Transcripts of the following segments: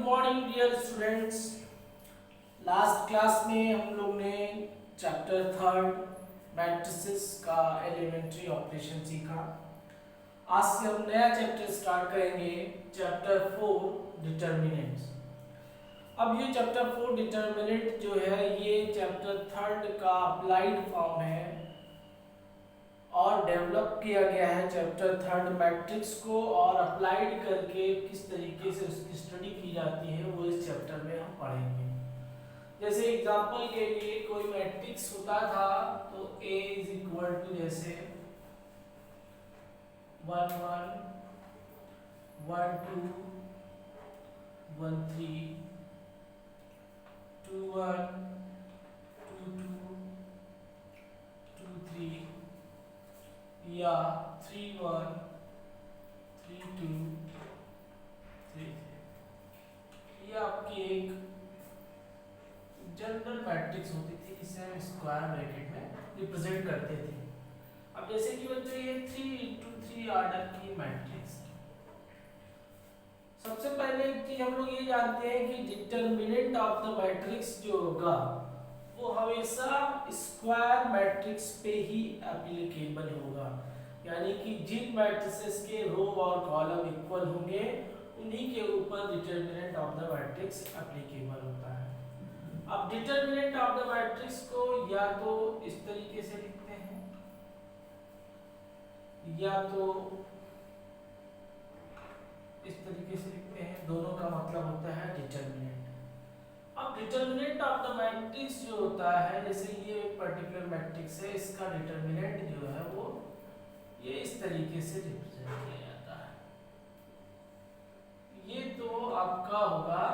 Morning dear students. Last class में हम लोग ने चैप्टर थर्ड मैट्रिसेस का एलिमेंट्री ऑपरेशन सीखा। आज से हम नया चैप्टर स्टार्ट करेंगे, चैप्टर फोर डिटर्मिनेंट्स। अब ये चैप्टर फोर डिटर्मिनेंट जो है ये चैप्टर थर्ड का अप्लाइड फॉर्म है और डेवलप किया गया है चैप्टर थर्ड मैट्रिक्स को, और अप्लाइड करके किस तरीके से उसकी स्टडी की जाती है वो इस चैप्टर में हम पढ़ेंगे। जैसे एग्जांपल के लिए कोई मैट्रिक्स होता था तो A इज इक्वल टू जैसे 1 1 1 2 1 3 2 1 2 2 2 3 या 3 1 3 2 3 3। ये आपकी एक जनरल मैट्रिक्स होती थी जिसे हम स्क्वायर ब्रैकेट में रिप्रेजेंट करते थे। अब जैसे कि बच्चों ये 3 × 3 ऑर्डर की मैट्रिक्स, सबसे पहले एक चीज हम लोग ये जानते हैं कि डिटर्मिनेंट ऑफ द मैट्रिक्स जो होगा वो हमेशा स्क्वायर मैट्रिक्स पे ही एप्लीकेबल होगा, यानी कि जिन मैट्रिसेस के रो और कॉलम इक्वल होंगे उन्हीं के ऊपर determinant of the matrix applicable होता है। अब डिटर्मिनेंट ऑफ द मैट्रिक्स को या तो इस तरीके से लिखते हैं या तो इस तरीके से लिखते हैं, दोनों का मतलब होता है डिटर्मिनेंट। अब डिटर्मिनेंट ऑफ द मैट्रिक्स जो होता है, जैसे ये एक पर्टिकुलर मैट्रिक्स है, इसका डिटर्मिनेंट जो है वो ये इस तरीके से रिप्रेजेंट किया जाता है। ये तो आपका होगा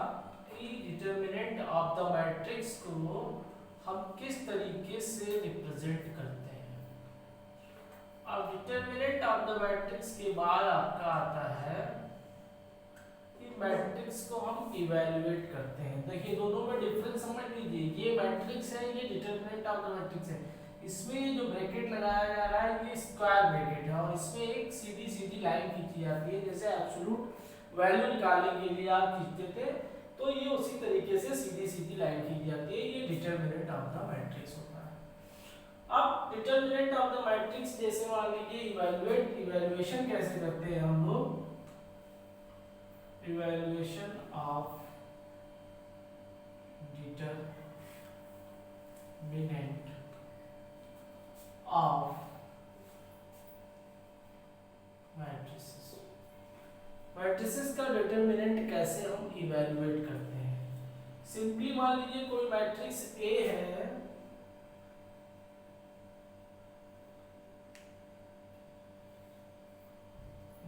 कि डिटर्मिनेंट ऑफ द मैट्रिक्स को हम किस तरीके से रिप्रेजेंट करते हैं। अब डिटर्मिनेंट ऑफ द मैट्रिक्स के बाद आपका आता है कि मैट्रिक्स को हम इवैल्यूएट करते हैं। देखिए दोनों में डिफरेंस समझ लीजिए, ये मैट्रिक्स है, ये डिटर्मिनेंट ऑफ द मैट्रिक्स है। इसमें जो ब्रैकेट लगाया जा रहा है ये स्क्वायर ब्रैकेट है और इसमें एक सीधी सीधी लाइन खींची जाती है, जैसे एब्सोल्यूट वैल्यू निकालने के लिए आप खींचते थे तो ये उसी तरीके से सीधी सीधी लाइन खींची जाती है। ये डिटर्मिनेंट ऑफ द मैट्रिक्स होता है। अब डिटर्मिनेंट ऑफ द मैट्रिक्स जैसे मान लीजिए इवैल्यूएशन कैसे करते हैं हम लोग, evaluation of determinant of matrices. Matrices का डिटर्मिनेंट कैसे हम इवैल्यूएट करते हैं। सिंपली मान लीजिए कोई मैट्रिक्स A है,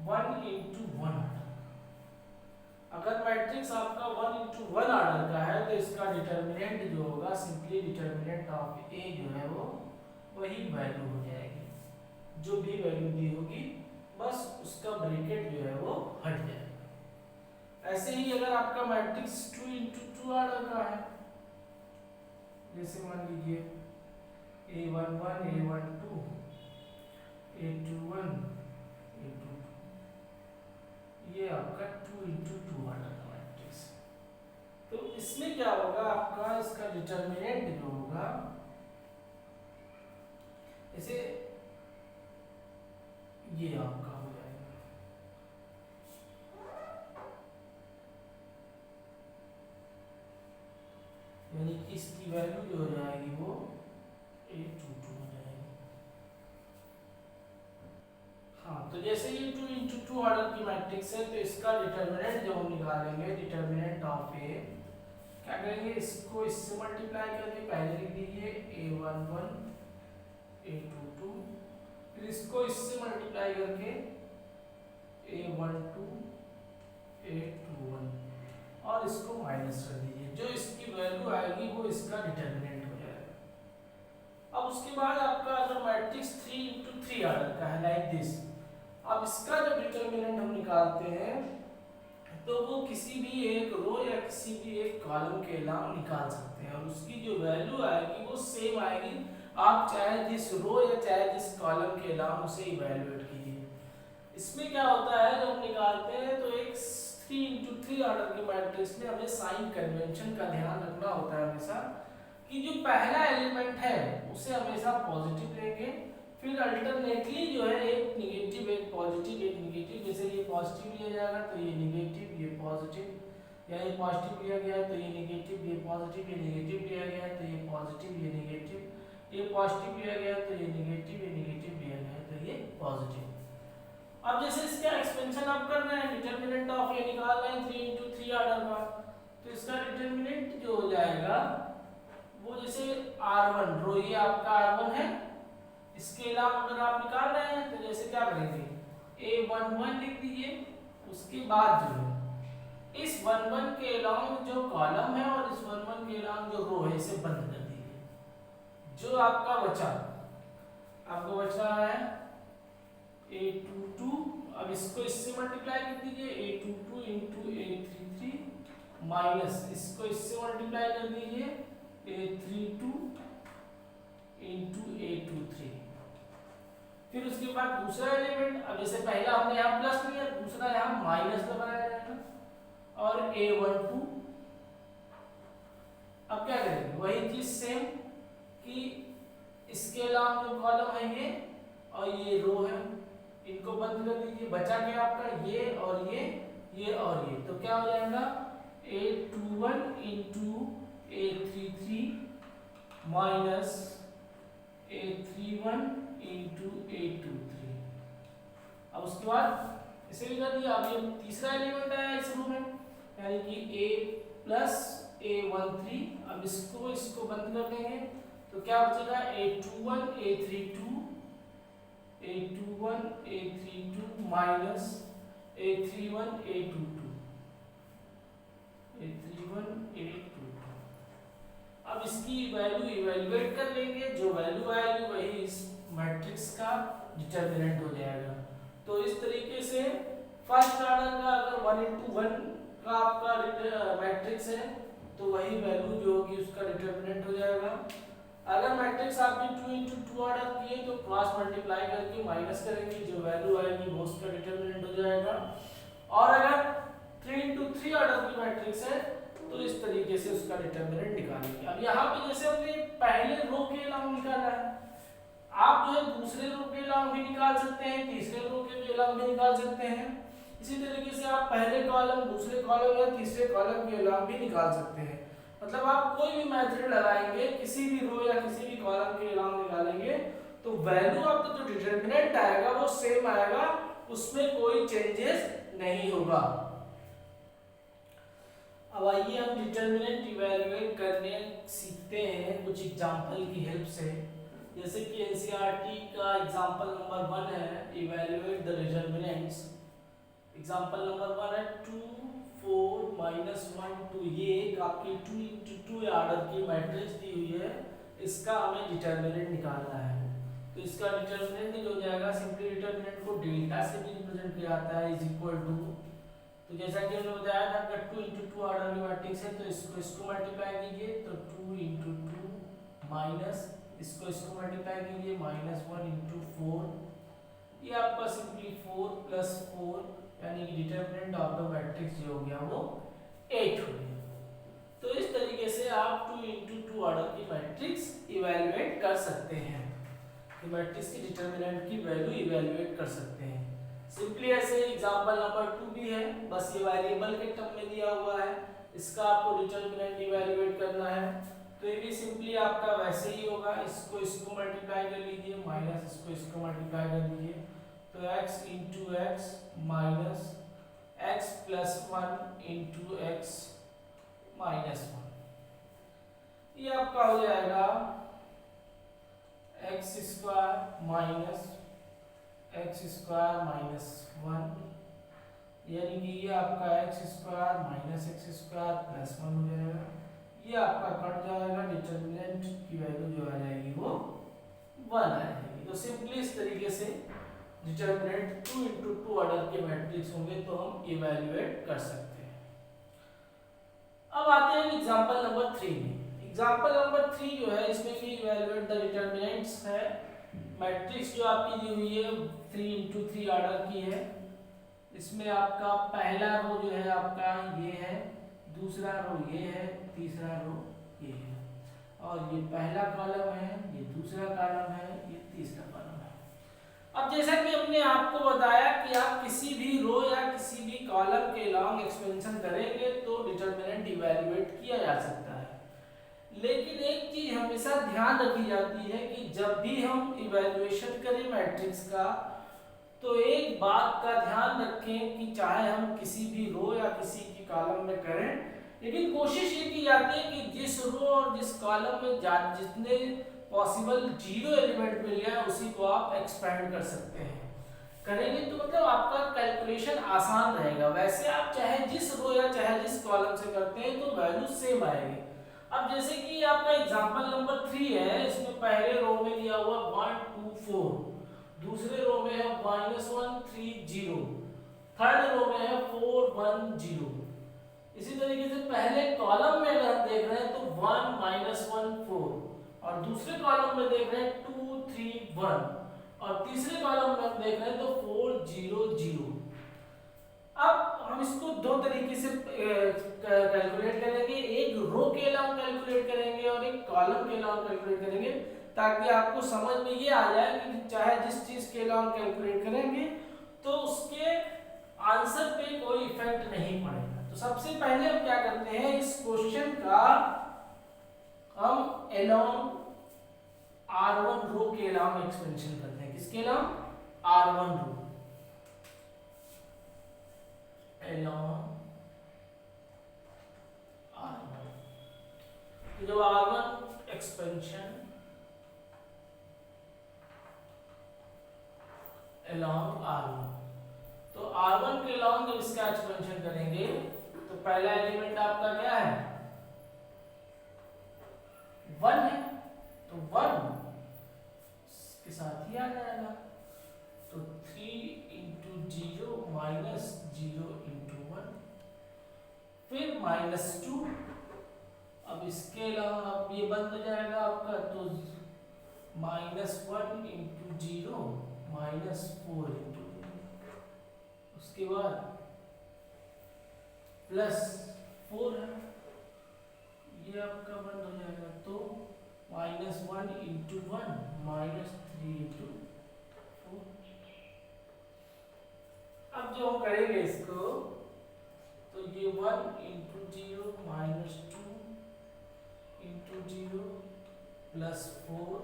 वन इंटू वन। अगर मैट्रिक्स आपका 1 × 1 ऑर्डर का है तो इसका डिटर्मिनेंट जो होगा सिंपली डिटर्मिनेंट ऑफ A जो है वो वही वैल्यू हो जाएगी, जो भी वैल्यू दी होगी बस उसका ब्रैकेट जो है वो हट जाएगा। ऐसे ही अगर आपका मैट्रिक्स 2 × 2 ऑर्डर का है, जैसे मान लीजिए A11 A12 A21 A22, ये आपका 2 × 2 ऑर्डर का मैट्रिक्स। तो इसमें क्या होगा, आपका इसका डिटर्मिनेंट जो होगा, जैसे ये आपका हो जाएगा, यानी कि इसकी वैल्यू जो हो जाएगी वो A22 हो जाएगी। हाँ, तो जैसे ये 2 × 2 ऑर्डर की मैट्रिक्स है तो इसका डिटर्मिनेंट जो हम निकालेंगे, डिटर्मिनेंट ऑफ A, क्या करेंगे, इसको इससे मल्टीप्लाई करके पहले लिख दीजिए A11 A22, फिर इसको इससे मल्टीप्लाई करके A12 A21 और इसको माइनस कर दीजिए, जो इसकी वैल्यू आएगी वो इसका डिटर्मिनेंट हो जाएगा। अब उसके बाद आपका अगर मैट्रिक्स 3 × 3 ऑर्डर का है लाइक दिस, अब इसका जो डिटर्मिनेंट हम निकालते हैं तो वो किसी भी एक रो या किसी भी एक कॉलम के अलावा निकाल सकते हैं और उसकी जो वैल्यू आएगी वो सेम आएगी, आप चाहे जिस रो या चाहे जिस कॉलम के अलावा उसे इवैल्यूएट कीजिए। इसमें क्या होता है, जब हम निकालते हैं तो एक 3 × 3 ऑर्डर के मैट्रिक्स में हमें साइन कन्वेंशन का ध्यान रखना होता है हमेशा कि जो पहला एलिमेंट है उसे हमेशा पॉजिटिव लेंगे, फिर अल्टरनेटली जो है एक निगेटिव एक पॉजिटिव एक निगेटिव, जैसे ये पॉजिटिव लिया जाएगा तो ये निगेटिव ये पॉजिटिव, या ये पॉजिटिव लिया गया तो ये निगेटिव ये पॉजिटिव, ये निगेटिव लिया गया तो ये पॉजिटिव ये निगेटिव, ये पॉजिटिव लिया गया तो ये निगेटिव लिया गया तो ये पॉजिटिव। अब जैसे इसका एक्सपेंशन आप कर रहे हैं, डिटरमिनेंट ऑफ ये निकाल रहे हैं 3 into 3 ऑर्डर का, तो इसका डिटरमिनेंट जो हो जाएगा वो जैसे R1 रो ये आपका R1 है, इसके अलावा अगर आप निकाल रहे हैं तो जैसे क्या करेंगे A11 लिख दीजिए, उसके बाद जो है इस 11 के अलाउंग जो कॉलम है और इस 11 के अलाउंग जो रो है इसे बंद कर दीजिए। जो आपका बचा आपको बचा है A22, अब इसको इससे मल्टीप्लाई कर दीजिए A22 into A33 माइनस इसको इससे मल्टीप्लाई कर दीजिए A32 into A23। फिर उसके बाद दूसरा एलिमेंट, अब जैसे पहला हमने यहाँ प्लस लिया दूसरा यहाँ माइनस लगाया जाएगा, और A12 अब क्या करेंगे वही चीज सेम कि इसके अलावा जो कॉलम है ये और ये रो है इनको बंद कर दीजिए, बचा क्या आपका ये और ये और ये, तो क्या हो जाएगा A21 into A33 minus A31 into A23। अब उसके बाद इसे भी कर दिया, अब ये तीसरा एलिमेंट आया इस रो में यानी कि A प्लस A13, अब इसको बंद कर देंगे तो क्या बचेगा A21 A32 minus A31 A22। अब इसकी वैल्यू इवैल्यूएट कर लेंगे, जो वैल्यू आएगी वही इस मैट्रिक्स का डिटरमिनेंट हो जाएगा। तो इस तरीके से फर्स्ट ऑर्डर का अगर 1 into 1 का आपका मैट्रिक्स है तो वही वैल्यू जो होगी उसका डिटरमिनेंट हो जाएगा। अगर मैट्रिक्स आपकी 2 into 2 ऑर्डर की है तो क्रॉस मल्टीप्लाई करके माइनस करेंगे, जो वैल्यू आएगी वो उसका डिटरमिनेंट हो जाएगा। और अगर 3 into 3 ऑर्डर की मैट्रिक्स है तो इस तरीके से उसका डिटरमिनेंट निकालेंगे। अब यहाँ पे जैसे हमने पहले रो के अलावा निकाला है, आप जो है दूसरे रो के अलावा भी निकाल सकते हैं, तीसरे रो के भी अलावा भी निकाल सकते हैं। इसी तरीके से आप पहले कॉलम दूसरे कॉलम या तीसरे कॉलम के अलावा भी निकाल सकते हैं। मतलब आप कोई भी मेथड लगाएंगे किसी भी रो या किसी भी कॉलम के अलावा निकालेंगे तो वैल्यू आपका जो डिटरमिनेंट आएगा वो सेम आएगा, उसमें कोई चेंजेस नहीं होगा। अब आइए हम डिटरमिनेंट इवैल्यूएट करने सीखते हैं कुछ एग्जांपल की हेल्प से। जैसे कि एनसीईआरटी का एग्जांपल नंबर 1 है evaluate the determinants. Example number 1 है 2 4 -1 2। ये एक आपकी 2 into 2 ऑर्डर की मैट्रिक्स दी हुई है, इसका हमें डिटरमिनेंट निकालना है। तो इसका डिटरमिनेंट जो हो जाएगा, सिंपली डिटरमिनेंट को डेल्टा से भी रिप्रेजेंट किया जाता है, इज इक्वल टू, तो जैसा कि हमने बताया था कि 2 into 2 ऑर्डर की मैट्रिक्स है तो इसको मल्टीप्लाई कीजिए तो 2 into 2 माइनस इसको मल्टीप्लाई कीजिए -1 into 4, ये आपका सिंपली 4 + 4 यानी कि डिटरमिनेंट ऑफ द मैट्रिक्स जो हो गया वो 8 हो गया। तो इस तरीके से आप 2 into 2 ऑर्डर की मैट्रिक्स इवैल्यूएट कर सकते हैं, कि मैट्रिक्स की डिटरमिनेंट की वैल्यू इवैल्यूएट कर सकते हैं। सिंपली ऐसे एग्जांपल नंबर 2 भी है, बस ये वेरिएबल के टर्म में दिया हुआ है, इसका आपको डिटरमिनेंट इवैल्यूएट करना है। तो ये भी सिंपली आपका वैसे ही होगा, इसको मल्टीप्लाई कर लीजिए माइनस इसको मल्टीप्लाई कर दीजिए तो x into x minus x + 1 into x -1, ये आपका हो जाएगा x² माइनस x² -1, यानी कि ये आपका x² माइनस x² + 1 हो जाएगा। ये आपका कट जाएगा, डिटरमिनेंट की वैल्यू जो आ जाएगी वो 1 आ जाएगी। तो सिंपली इस तरीके से डिटरमिनेंट 2 into 2 ऑर्डर के मैट्रिक्स होंगे तो हम इवैल्यूएट कर सकते हैं। अब आते हैं एग्जांपल नंबर 3 में। एग्जांपल नंबर 3 जो है इसमें भी इवैल्यूएट द डिटरमिनेंट्स है। मैट्रिक्स जो आपकी दी हुई है 3 into 3 ऑर्डर की है। इसमें आपका पहला रो जो है आपका ये है, दूसरा रो ये है, तीसरा रो ये है, और ये पहला कॉलम है, ये दूसरा कॉलम है, ये तीसरा कॉलम है। अब जैसा कि हमने आपको बताया कि आप किसी भी रो या किसी भी कॉलम के लॉन्ग एक्सपेंशन करेंगे तो डिटरमिनेंट इवैल्यूएट किया जा सकता है, लेकिन एक चीज हमेशा ध्यान रखी जाती है कि जब भी हम इवैल्यूएशन करें मैट्रिक्स का तो एक बात का ध्यान रखें कि चाहे हम किसी भी रो या किसी की कॉलम में करें, लेकिन कोशिश ये की जाती है कि जिस रो और जिस कॉलम में जितने पॉसिबल जीरो एलिमेंट मिल जाए उसी को आप एक्सपेंड कर सकते हैं। करेंगे तो मतलब आपका कैलकुलेशन आसान रहेगा। वैसे आप चाहे जिस रो या चाहे जिस कॉलम से करते हैं तो वैल्यू सेम आएगी। अब जैसे कि आपका एग्जांपल नंबर 3 है, इसमें पहले रो में दिया हुआ 1 2 4, दूसरे रो में है -1 3 0, थर्ड रो में है 4 1 0। इसी तरीके से पहले कॉलम में अगर हम देख रहे हैं तो 1 -1 4, और दूसरे कॉलम में देख रहे हैं 2 3 1, और तीसरे कॉलम में हम देख रहे हैं तो 4 0 0। अब हम इसको दो तरीके से कैलकुलेट करेंगे, एक रो के अलावा कैलकुलेट करेंगे और एक कॉलम के अलावा कैलकुलेट करेंगे, ताकि आपको समझ में ये आ जाए कि चाहे जिस चीज के अलावा कैलकुलेट करेंगे तो उसके आंसर पे कोई इफेक्ट नहीं पड़ेगा। तो सबसे पहले हम क्या करते हैं, इस क्वेश्चन का हम अलोंग R1 रो के अलावा एक्सपेंशन करते हैं। किसके अलावा? R1 रो along R1। तो जब R1 एक्सपेंशन along R1, तो R1 के along जब इसका एक्सपेंशन करेंगे तो पहला एलिमेंट आपका क्या है? 1 है, तो 1 के साथ ही आ जाएगा, तो 3 इंटू 0 माइनस 0 इंटू 1, फिर -2। अब इसके अलावा अब ये बंद हो जाएगा आपका, तो -1 इंटू 0 -4 इंटू 0, उसके बाद +4 है, ये आपका बंद हो जाएगा, तो -1 इंटू 1 -3 इंटू 4। अब जो हम करेंगे इसको, तो ये 1 इंटू 0 -2 इंटू 0 +4,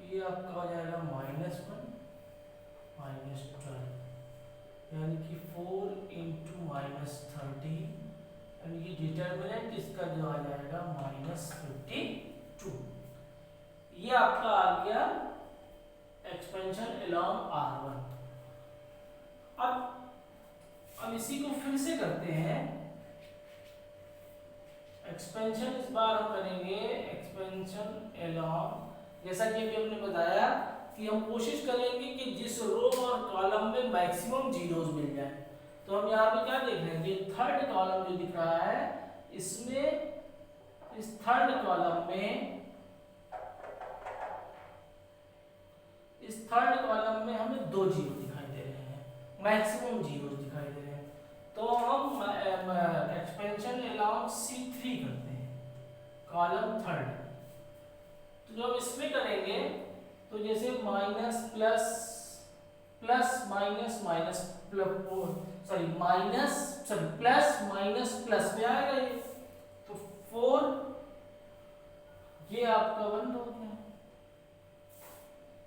ये आपका हो जाएगा -1 -12, यानी कि 4 इंटू -30, यानी कि डिटर्मिनेंट इसका जो आ जाएगा -52। ये आपका आ गया एक्सपेंशन अलोंग R1। अब इसी को फिर से करते हैं एक्सपेंशन। इस बार हम करेंगे एक्सपेंशन अलोंग, जैसा कि अभी हमने बताया कि हम कोशिश करेंगे कि जिस रो और कॉलम में मैक्सिमम जीरोस मिल जाए। तो हम यहाँ पे क्या देख रहे हैं कि थर्ड कॉलम जो दिख रहा है, इसमें इस थर्ड कॉलम में हमें 2 जीरो दिखाई दे रहे हैं, मैक्सिमम जीरो दिखाई दे रहे हैं। तो हम एक्सपेंशन अलोंग C3 करते हैं, कॉलम थर्ड। तो जब इसमें करेंगे तो जैसे minus plus plus minus minus plus minus plus में आएगा ये, तो 4 ये आपका बंद हो गया,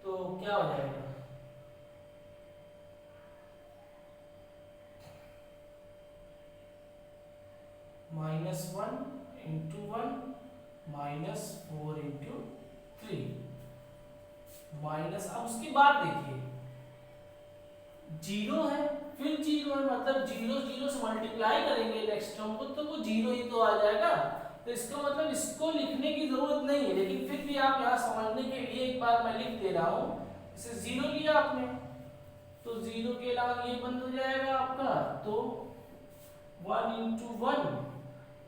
तो क्या हो जाएगा? -1 इंटू 1 -4 इंटू 3 माइनस। अब उसके बाद देखिए जीरो है, फिर जीरो है, मतलब जीरो जीरो से मल्टीप्लाई करेंगे नेक्स्ट टर्म को तो वो जीरो ही तो आ जाएगा। तो इसका मतलब इसको लिखने की जरूरत नहीं है, लेकिन फिर भी आप यहाँ समझने के लिए एक बार मैं लिख दे रहा हूँ। इसे जीरो लिया आपने, तो जीरो के अलावा ये बंद हो जाएगा आपका, तो 1 इंटू 1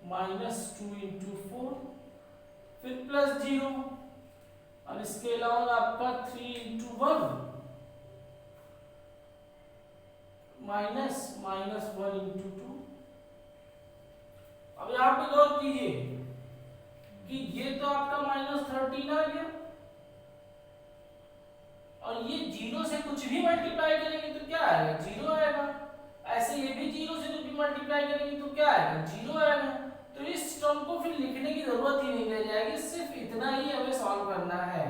-2 इंटू 4, फिर +0। अब इसके अलावा आपका 3 इंटू 1 -1 इंटू 2। अब यहाँ पे गौर कीजिए कि ये तो आपका -13 आ गया, और ये 0 से कुछ भी मल्टीप्लाई करेंगे तो क्या आएगा, 0 आएगा। ऐसे ये भी 0 से कुछ भी मल्टीप्लाई करेंगे तो क्या आएगा, 0 आएगा। तो इस टर्म को फिर लिखने की जरूरत ही नहीं रह जाएगी, सिर्फ इतना ही हमें सॉल्व करना है।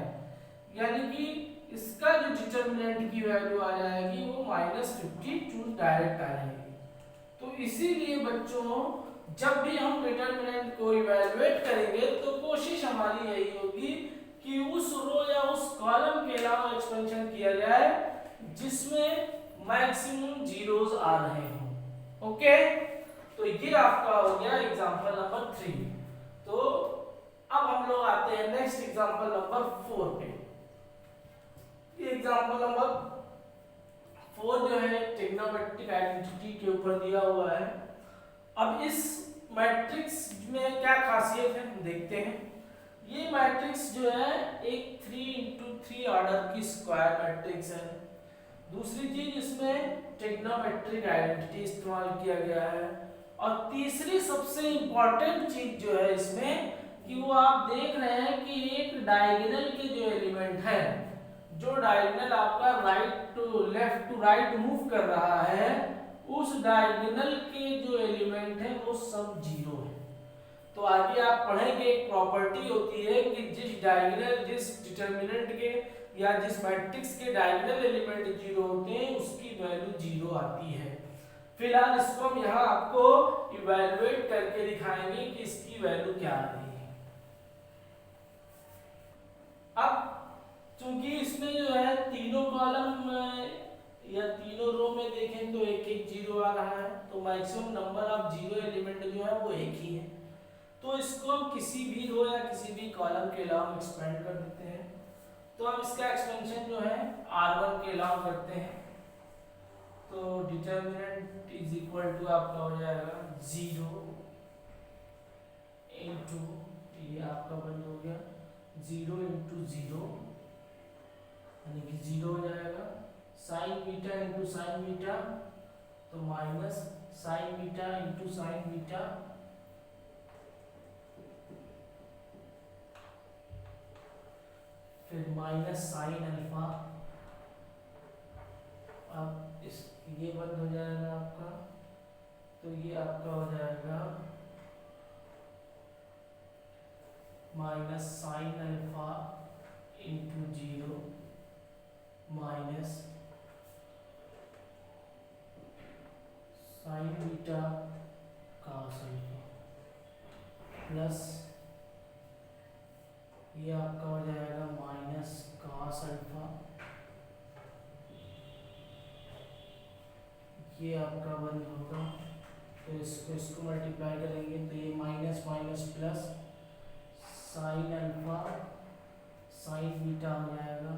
यानी कि इसका जो डिटरमिनेंट की वैल्यू आ जाएगी वो -52 डायरेक्ट आ जाएगी। तो इसीलिए बच्चों जब भी हम डिटरमिनेंट को इवैल्यूएट करेंगे तो कोशिश हमारी यही होगी कि उस रो या उस कॉलम के अलावा एक्सपेंशन किया जाए जिसमें मैक्सिमम जीरोस आ रहे हों। ओके, तो ये आपका हो गया एग्जांपल नंबर 3। तो अब हम लोग आते हैं नेक्स्ट एग्जांपल नंबर 4 पे। ये एग्जांपल नंबर 4 जो है ट्रिग्नोमेट्रिक आइडेंटिटी के ऊपर दिया हुआ है। अब इस मैट्रिक्स में क्या खासियत है हम देखते हैं। ये मैट्रिक्स जो है एक 3x3 ऑर्डर की स्क्वायर मैट्रिक्स है। दूसरी चीज इसमें ट्रिग्नोमेट्रिक आइडेंटिटी इस्तेमाल किया गया है। और तीसरी सबसे इंपॉर्टेंट चीज जो है इसमें कि वो आप देख रहे हैं कि एक डायगोनल के जो एलिमेंट है, जो डायगोनल आपका right to left to right move कर रहा है, उस डायगोनल के जो एलिमेंट है वो सब 0 है। तो आगे आप पढ़ेंगे एक प्रॉपर्टी होती है कि जिस डायगोनल जिस डिटरमिनेंट के या जिस मैट्रिक्स के डायगोनल एलिमेंट 0 होते हैं उसकी वैल्यू 0 आती है। फिलहाल इसको हम यहाँ आपको इवैल्यूएट करके दिखाएंगे कि इसकी वैल्यू क्या आ रही है। अब चूंकि इसमें जो है तीनों कॉलम या तीनों रो में देखें तो एक एक 0 आ रहा है, तो मैक्सिमम नंबर ऑफ 0 एलिमेंट जो है वो एक ही है। तो इसको हम किसी भी रो या किसी भी कॉलम के अलावा एक्सपेंड कर देते हैं। तो हम इसका एक्सपेंशन जो है R1 के अलावा करते हैं। तो डिटरमिनेंट इज इक्वल टू आपका हो जाएगा 0 इंटू, ये आपका बंद हो गया 0 इंटू 0 यानी कि 0 हो जाएगा, sine beta into sine beta तो minus sine beta into sine beta, फिर माइनस साइन अल्फा। अब इस ये बंद हो जाएगा आपका, तो ये आपका हो जाएगा minus sine alpha into 0 minus sine beta cos alpha plus ये आपका हो जाएगा माइनस कॉस अल्फा, ये आपका बंद होगा। तो इसको मल्टीप्लाई करेंगे तो ये minus minus plus sine alpha sine beta हो जाएगा,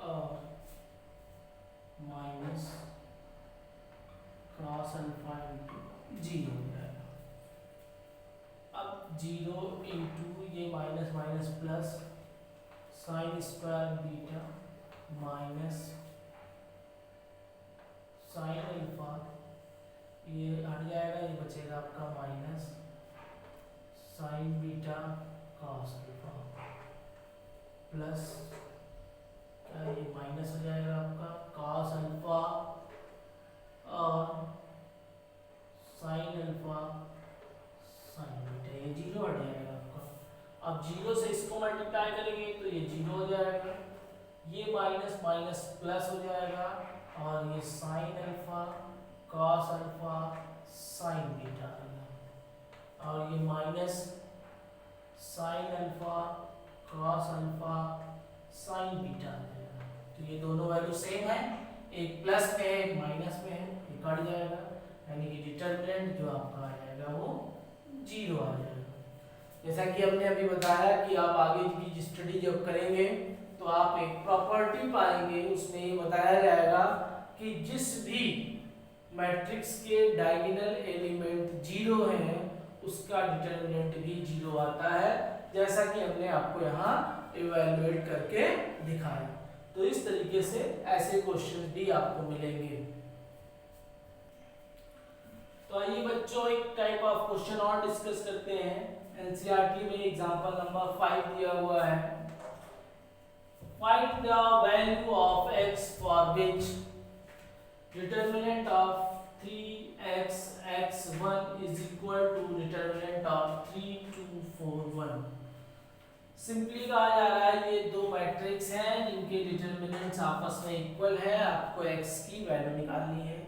और माइनस कॉस अल्फा इंटू 0 हो जाएगा। अब 0 इंटू ये minus minus plus sine square beta minus sine alpha, ये हट जाएगा, ये बचेगा आपका minus sine beta cos alpha plus क्या ये माइनस हो जाएगा आपका कॉस अल्फा और साइन अल्फा साइन बीटा, ये 0 हट जाएगा आपका। अब 0 से इसको मल्टीप्लाई करेंगे तो ये 0 हो जाएगा, ये माइनस माइनस प्लस हो जाएगा और ये sine alpha cos alpha sine beta आएगा, और ये minus sine alpha cos alpha sine beta आ जाएगा। तो ये दोनों वैल्यू सेम है, एक प्लस में है एक माइनस में है, ये कट जाएगा, यानी कि डिटरमिनेंट जो आपका आ जाएगा वो 0 आ जाएगा। जैसा कि हमने अभी बताया कि आप आगे की स्टडी जब करेंगे तो आप एक प्रॉपर्टी पाएंगे, उसमें ये बताया जाएगा कि जिस भी मैट्रिक्स के डायगोनल एलिमेंट 0 हैं उसका डिटरमिनेंट भी 0 आता है, जैसा कि हमने आपको यहाँ इवैल्यूएट करके दिखाएं। तो इस तरीके से ऐसे क्वेश्चन भी आपको मिलेंगे। तो आइए बच्चों एक टाइप ऑफ क्वेश्चन और डिस्कस करते हैं। एनसीईआरटी में एग्जांपल नंबर 5 दिया हुआ है। Find the value of x for which determinant of 3x x1 is equal to determinant of 3 2 4 1। Simply कहा जा रहा है ये दो मैट्रिक्स हैं जिनके डिटरमिनेंट्स आपस में इक्वल है, आपको x की वैल्यू निकालनी है।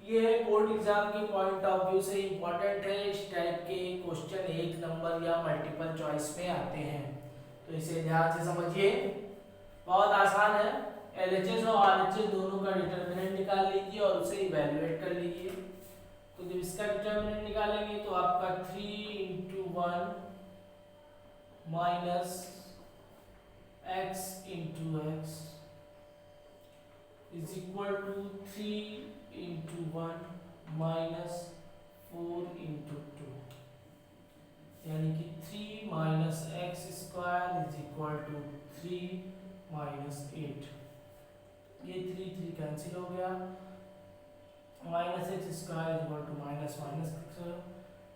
ये बोर्ड एग्जाम के पॉइंट ऑफ व्यू से इम्पोर्टेंट है। इस टाइप के क्वेश्चन एक नंबर या मल्टीपल चॉइस में आते हैं, तो इसे ध्यान से समझिए। बहुत आसान है। एलएचएस और आरएचएस दोनों का डिटरमिनेंट निकाल लीजिए और उसे इवैल्यूएट कर लीजिए। तो जब इसका डिटरमिनेंट निकालेंगे तो आपका 3 × 1 minus x × x is equal to 3 × 1 minus 4 × 2, यानी कि 3 minus X square is equal to 3 minus 8। ये 3 3 कैंसिल हो गया। Minus X square is equal to minus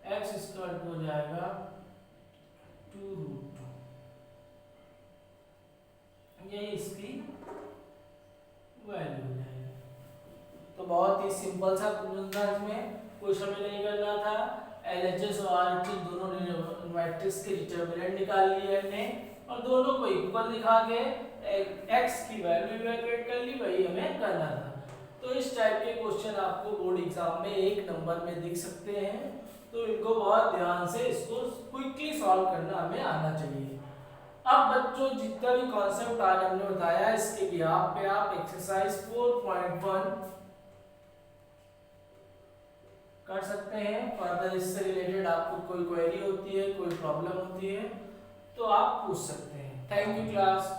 X square हो जाएगा 2√2। ये इसकी वैल्यू हो जाएगी। तो बहुत ही सिंपल सा क्वेश्चन था, इसमें कुछ हमें नहीं करना था। एलएचएस और आरएचएस दोनों मैट्रिक्स के डिटरमिनेंट निकाल लिए हमने और दोनों को इक्वल दिखा के x की वैल्यू इवैल्यूएट कर ली, वही हमें करना था। तो इस टाइप के क्वेश्चन आपको बोर्ड एग्जाम में एक नंबर में दिख सकते हैं, तो इनको बहुत ध्यान से इसको क्विकली सॉल्व करना हमें आना चाहिए। अब बच्चों जितना भी कॉन्सेप्ट आज हमने बताया इसके बिहाफ पे आप एक्सरसाइज 4.1 कर सकते हैं। फर्दर इससे रिलेटेड आपको कोई क्वेरी होती है, कोई प्रॉब्लम होती है तो आप पूछ सकते हैं। Thank you class.